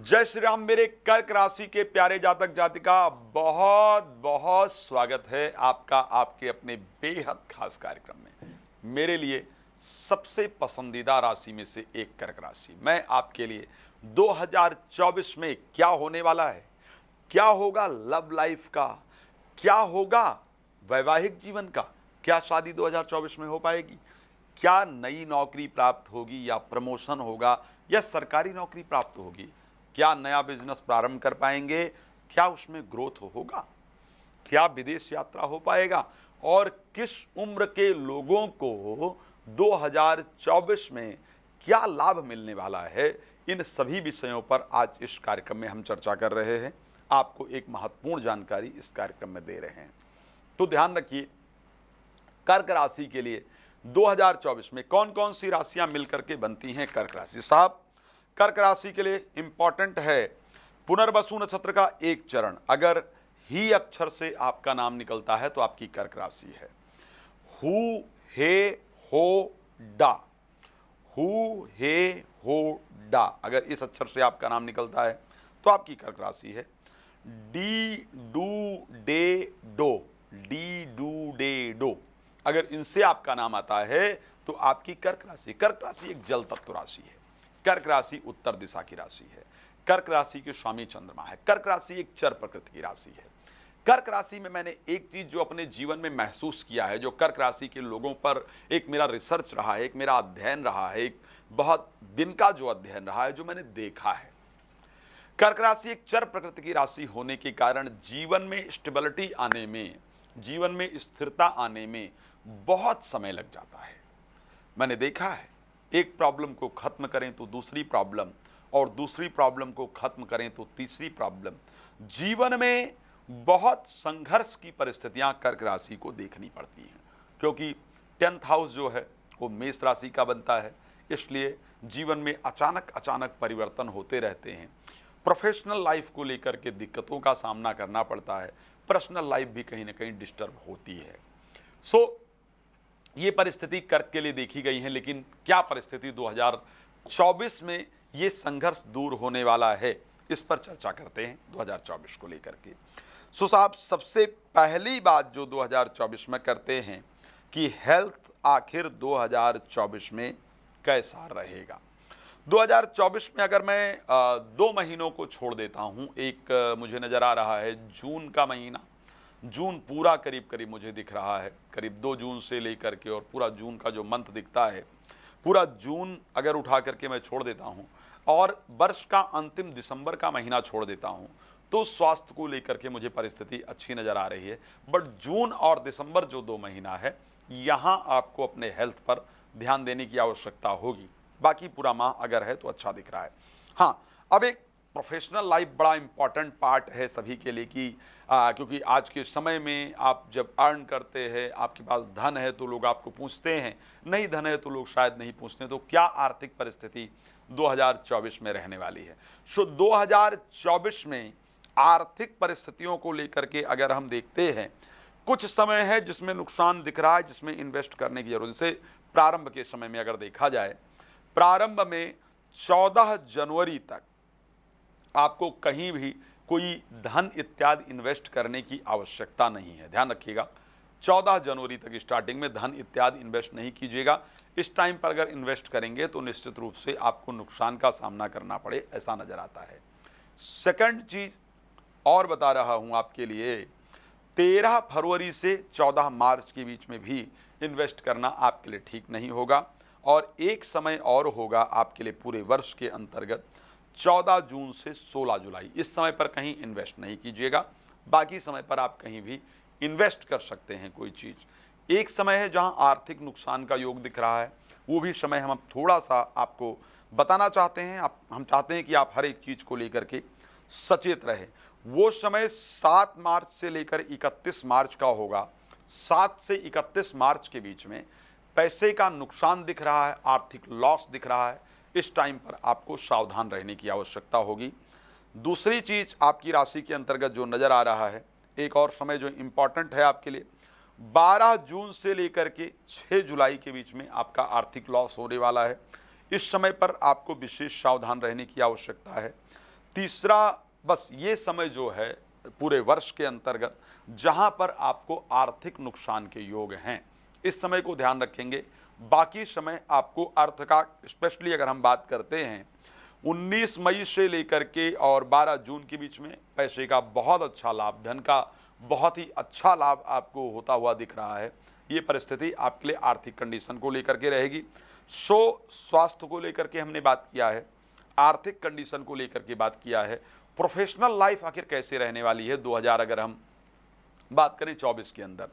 जय श्री राम। मेरे कर्क राशि के प्यारे जातक जातिका, बहुत बहुत स्वागत है आपका आपके अपने बेहद खास कार्यक्रम में। मेरे लिए सबसे पसंदीदा राशि में से एक कर्क राशि। मैं आपके लिए 2024 में क्या होने वाला है, क्या होगा लव लाइफ का, क्या होगा वैवाहिक जीवन का, क्या शादी 2024 में हो पाएगी, क्या नई नौकरी प्राप्त होगी या प्रमोशन होगा या सरकारी नौकरी प्राप्त होगी, क्या नया बिजनेस प्रारंभ कर पाएंगे, क्या उसमें ग्रोथ होगा, क्या विदेश यात्रा हो पाएगा और किस उम्र के लोगों को 2024 में क्या लाभ मिलने वाला है, इन सभी विषयों पर आज इस कार्यक्रम में हम चर्चा कर रहे हैं। आपको एक महत्वपूर्ण जानकारी इस कार्यक्रम में दे रहे हैं। तो ध्यान रखिए, कर्क राशि के लिए 2024 में कौन कौन सी राशियां मिलकर के बनती हैं कर्क राशि। साहब, कर्क राशि के लिए इंपॉर्टेंट है पुनर्वसु नक्षत्र का एक चरण। अगर ही अक्षर से आपका नाम निकलता है तो आपकी कर्क राशि है। हु हे हो डा, हु हे हो डा, अगर इस अक्षर से आपका नाम निकलता है तो आपकी कर्क राशि है। डी डू डे डो, डी डू डे डो, अगर इनसे आपका नाम आता है तो आपकी कर्क राशि। कर्क राशि एक जल तत्व राशि है। कर्क राशि उत्तर दिशा की राशि है। कर्क राशि के स्वामी चंद्रमा है। कर्क राशि एक चर प्रकृति की राशि है। कर्क राशि में मैंने एक चीज जो अपने जीवन में महसूस किया है, जो कर्क राशि के लोगों पर एक मेरा रिसर्च रहा है, एक मेरा अध्ययन रहा है, एक बहुत दिन का जो अध्ययन रहा है, जो मैंने देखा है, कर्क राशि एक चर प्रकृति की राशि होने के कारण जीवन में स्टेबिलिटी आने में, जीवन में स्थिरता आने में बहुत समय लग जाता है। मैंने देखा है, एक प्रॉब्लम को खत्म करें तो दूसरी प्रॉब्लम, और दूसरी प्रॉब्लम को खत्म करें तो तीसरी प्रॉब्लम। जीवन में बहुत संघर्ष की परिस्थितियां कर्क राशि को देखनी पड़ती हैं, क्योंकि 10th हाउस जो है वो मेष राशि का बनता है। इसलिए जीवन में अचानक अचानक परिवर्तन होते रहते हैं। प्रोफेशनल लाइफ को लेकर के दिक्कतों का सामना करना पड़ता है। पर्सनल लाइफ भी कहीं ना कहीं डिस्टर्ब होती है। ये परिस्थिति कर्क के लिए देखी गई है, लेकिन क्या परिस्थिति 2024 में ये संघर्ष दूर होने वाला है, इस पर चर्चा करते हैं 2024 को लेकर के। साहब, सबसे पहली बात जो 2024 में करते हैं कि हेल्थ आखिर 2024 में कैसा रहेगा। 2024 में अगर मैं 2 महीनों को छोड़ देता हूं, एक मुझे नजर आ रहा है जून का महीना। जून पूरा करीब करीब मुझे दिख रहा है, करीब 2 जून से लेकर के, और पूरा जून का जो मंथ दिखता है, पूरा जून अगर उठा करके मैं छोड़ देता हूं और वर्ष का अंतिम दिसंबर का महीना छोड़ देता हूं, तो स्वास्थ्य को लेकर के मुझे परिस्थिति अच्छी नज़र आ रही है। बट जून और दिसंबर जो 2 महीना है, यहाँ आपको अपने हेल्थ पर ध्यान देने की आवश्यकता होगी। बाकी पूरा माह अगर है तो अच्छा दिख रहा है। हाँ, अब एक प्रोफेशनल लाइफ बड़ा इंपॉर्टेंट पार्ट है सभी के लिए कि क्योंकि आज के समय में आप जब अर्न करते हैं, आपके पास धन है तो लोग आपको पूछते हैं, नहीं धन है तो लोग शायद नहीं पूछते। तो क्या आर्थिक परिस्थिति 2024 में रहने वाली है। 2024 में आर्थिक परिस्थितियों को लेकर के अगर हम देखते हैं, कुछ समय है जिसमें नुकसान दिख रहा है, जिसमें इन्वेस्ट करने की जरूरत। जैसे प्रारंभ के समय में अगर देखा जाए, प्रारंभ में 14 जनवरी तक आपको कहीं भी कोई धन इत्यादि इन्वेस्ट करने की आवश्यकता नहीं है। ध्यान रखिएगा, 14 जनवरी तक स्टार्टिंग में धन इत्यादि इन्वेस्ट नहीं कीजिएगा। इस टाइम पर अगर इन्वेस्ट करेंगे तो निश्चित रूप से आपको नुकसान का सामना करना पड़े, ऐसा नजर आता है। सेकंड चीज और बता रहा हूं आपके लिए, 13 फरवरी से 14 मार्च के बीच में भी इन्वेस्ट करना आपके लिए ठीक नहीं होगा। और एक समय और होगा आपके लिए पूरे वर्ष के अंतर्गत, 14 जून से 16 जुलाई, इस समय पर कहीं इन्वेस्ट नहीं कीजिएगा। बाकी समय पर आप कहीं भी इन्वेस्ट कर सकते हैं कोई चीज़। एक समय है जहां आर्थिक नुकसान का योग दिख रहा है, वो भी समय हम थोड़ा सा आपको बताना चाहते हैं। हम चाहते हैं कि आप हर एक चीज़ को लेकर के सचेत रहें। वो समय 7 मार्च से लेकर 31 मार्च का होगा। 7 से 31 मार्च के बीच में पैसे का नुकसान दिख रहा है, आर्थिक लॉस दिख रहा है। इस टाइम पर आपको सावधान रहने की आवश्यकता होगी। दूसरी चीज आपकी राशि के अंतर्गत जो नजर आ रहा है, एक और समय जो इंपॉर्टेंट है आपके लिए, 12 जून से लेकर के 6 जुलाई के बीच में आपका आर्थिक लॉस होने वाला है। इस समय पर आपको विशेष सावधान रहने की आवश्यकता है। तीसरा, बस ये समय जो है पूरे वर्ष के अंतर्गत जहां पर आपको आर्थिक नुकसान के योग हैं, इस समय को ध्यान रखेंगे। बाकी समय आपको अर्थ का, स्पेशली अगर हम बात करते हैं 19 मई से लेकर के और 12 जून के बीच में पैसे का बहुत अच्छा लाभ, धन का बहुत ही अच्छा लाभ आपको होता हुआ दिख रहा है। ये परिस्थिति आपके लिए आर्थिक कंडीशन को लेकर के रहेगी। स्वास्थ्य को लेकर के हमने बात किया है, आर्थिक कंडीशन को लेकर के बात किया है। प्रोफेशनल लाइफ आखिर कैसे रहने वाली है 2000, अगर हम बात करें 24 के अंदर,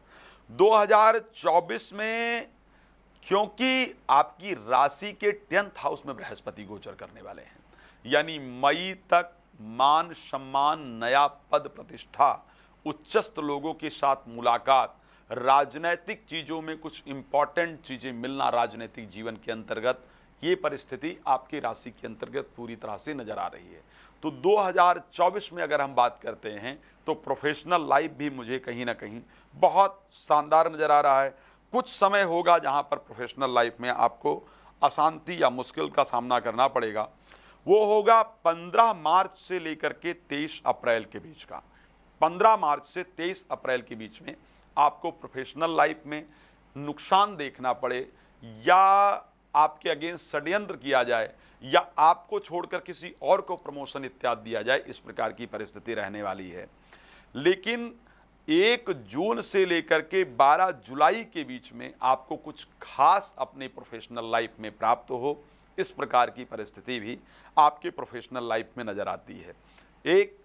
2024 में क्योंकि आपकी राशि के 10th हाउस में बृहस्पति गोचर करने वाले हैं, यानी मई तक मान सम्मान, नया पद प्रतिष्ठा, उच्चस्थ लोगों के साथ मुलाकात, राजनैतिक चीज़ों में कुछ इंपॉर्टेंट चीज़ें मिलना राजनीतिक जीवन के अंतर्गत, ये परिस्थिति आपकी राशि के अंतर्गत पूरी तरह से नजर आ रही है। तो 2024 में अगर हम बात करते हैं तो प्रोफेशनल लाइफ भी मुझे कहीं ना कहीं बहुत शानदार नजर आ रहा है। कुछ समय होगा जहां पर प्रोफेशनल लाइफ में आपको अशांति या मुश्किल का सामना करना पड़ेगा, वो होगा 15 मार्च से लेकर के 23 अप्रैल के बीच का। 15 मार्च से 23 अप्रैल के बीच में आपको प्रोफेशनल लाइफ में नुकसान देखना पड़े, या आपके अगेंस्ट षड्यंत्र किया जाए, या आपको छोड़कर किसी और को प्रमोशन इत्यादि दिया जाए, इस प्रकार की परिस्थिति रहने वाली है। लेकिन 1 जून से लेकर के 12 जुलाई के बीच में आपको कुछ खास अपने प्रोफेशनल लाइफ में प्राप्त हो, इस प्रकार की परिस्थिति भी आपके प्रोफेशनल लाइफ में नजर आती है। एक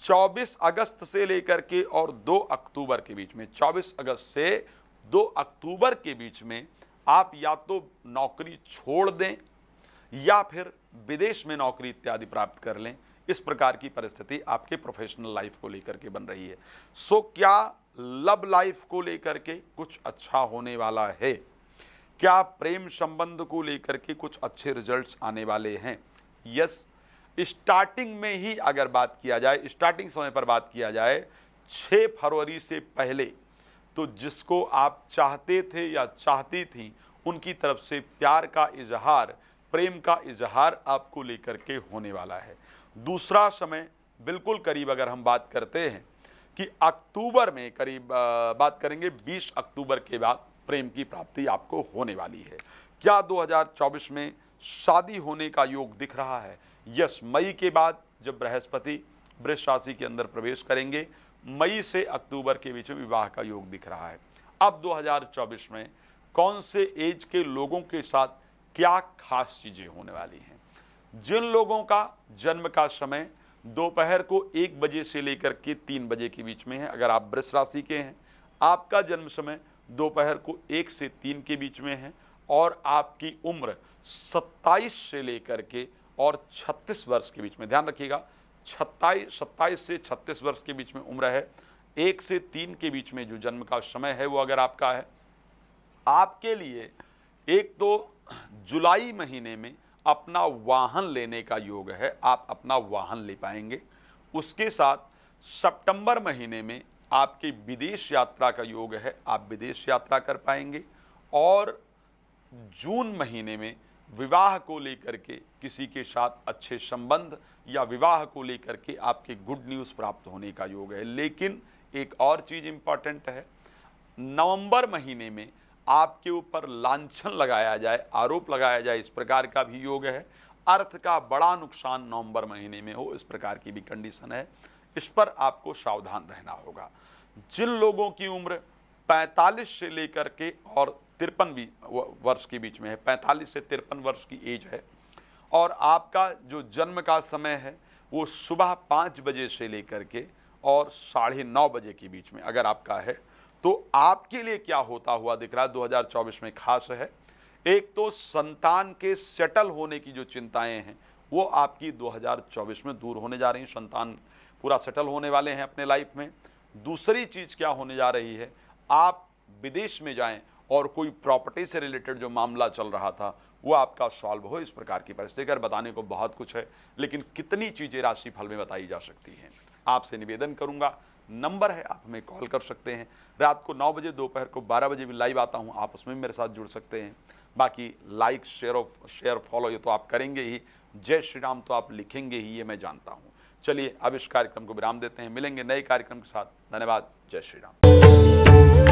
24 अगस्त से लेकर के और 2 अक्टूबर के बीच में, 24 अगस्त से 2 अक्टूबर के बीच में आप या तो नौकरी छोड़ दें या फिर विदेश में नौकरी इत्यादि प्राप्त कर लें, इस प्रकार की परिस्थिति आपके प्रोफेशनल लाइफ को लेकर के बन रही है। सो क्या लव लाइफ को लेकर के कुछ अच्छा होने वाला है? क्या प्रेम संबंध को लेकर के कुछ अच्छे रिजल्ट्स आने वाले हैं? यस, स्टार्टिंग में ही अगर बात किया जाए, स्टार्टिंग समय पर बात किया जाए 6 फरवरी से पहले, तो जिसको आप चाहते थे या चाहती थी उनकी तरफ से प्यार का इजहार, प्रेम का इजहार आपको लेकर के होने वाला है। दूसरा समय बिल्कुल करीब अगर हम बात करते हैं कि अक्टूबर में करीब बात करेंगे 20 अक्टूबर के बाद प्रेम की प्राप्ति आपको होने वाली है। क्या 2024 में शादी होने का योग दिख रहा है? यस, मई के बाद जब बृहस्पति वृष राशि के अंदर प्रवेश करेंगे, मई से अक्टूबर के बीच में विवाह का योग दिख रहा है। अब 2024 में कौन से एज के लोगों के साथ क्या खास चीजें होने वाली हैं? जिन लोगों का जन्म का समय दोपहर को 1 बजे से लेकर के 3 बजे के बीच में है, अगर आप वृष राशि के हैं, आपका जन्म समय दोपहर को 1 से 3 के बीच में है, और आपकी उम्र 27 से लेकर के और 36 वर्ष के बीच में, ध्यान रखिएगा 27 से 36 वर्ष के बीच में उम्र है, 1 से 3 के बीच में जो जन्म का समय है वो अगर आपका है, आपके लिए एक तो जुलाई महीने में अपना वाहन लेने का योग है, आप अपना वाहन ले पाएंगे। उसके साथ सितंबर महीने में आपके विदेश यात्रा का योग है, आप विदेश यात्रा कर पाएंगे। और जून महीने में विवाह को लेकर के किसी के साथ अच्छे संबंध या विवाह को लेकर के आपके गुड न्यूज़ प्राप्त होने का योग है। लेकिन एक और चीज़ इम्पॉर्टेंट है, नवंबर महीने में आपके ऊपर लांछन लगाया जाए, आरोप लगाया जाए, इस प्रकार का भी योग है। अर्थ का बड़ा नुकसान नवंबर महीने में हो, इस प्रकार की भी कंडीशन है। इस पर आपको सावधान रहना होगा। जिन लोगों की उम्र 45 से लेकर के और 53 वर्ष के बीच में है, 45 से 53 वर्ष की एज है, और आपका जो जन्म का समय है वो सुबह 5 बजे से लेकर के और 9:30 बजे के बीच में अगर आपका है, तो आपके लिए क्या होता हुआ दिख रहा है 2024 में खास है। एक तो संतान के सेटल होने की जो चिंताएं हैं वो आपकी 2024 में दूर होने जा रही हैं, संतान पूरा सेटल होने वाले हैं अपने लाइफ में। दूसरी चीज़ क्या होने जा रही है, आप विदेश में जाएं और कोई प्रॉपर्टी से रिलेटेड जो मामला चल रहा था वो आपका सॉल्व हो, इस प्रकार की परिस्थिति। अगर बताने को बहुत कुछ है, लेकिन कितनी चीज़ें राशिफल में बताई जा सकती हैं। आपसे निवेदन करूंगा, नंबर है, आप हमें कॉल कर सकते हैं। रात को 9 बजे, दोपहर को 12 बजे भी लाइव आता हूं, आप उसमें मेरे साथ जुड़ सकते हैं। बाकी लाइक शेयर फॉलो ये तो आप करेंगे ही, जय श्री राम तो आप लिखेंगे ही, ये मैं जानता हूं। चलिए अब इस कार्यक्रम को विराम देते हैं, मिलेंगे नए कार्यक्रम के साथ। धन्यवाद। जय श्री राम।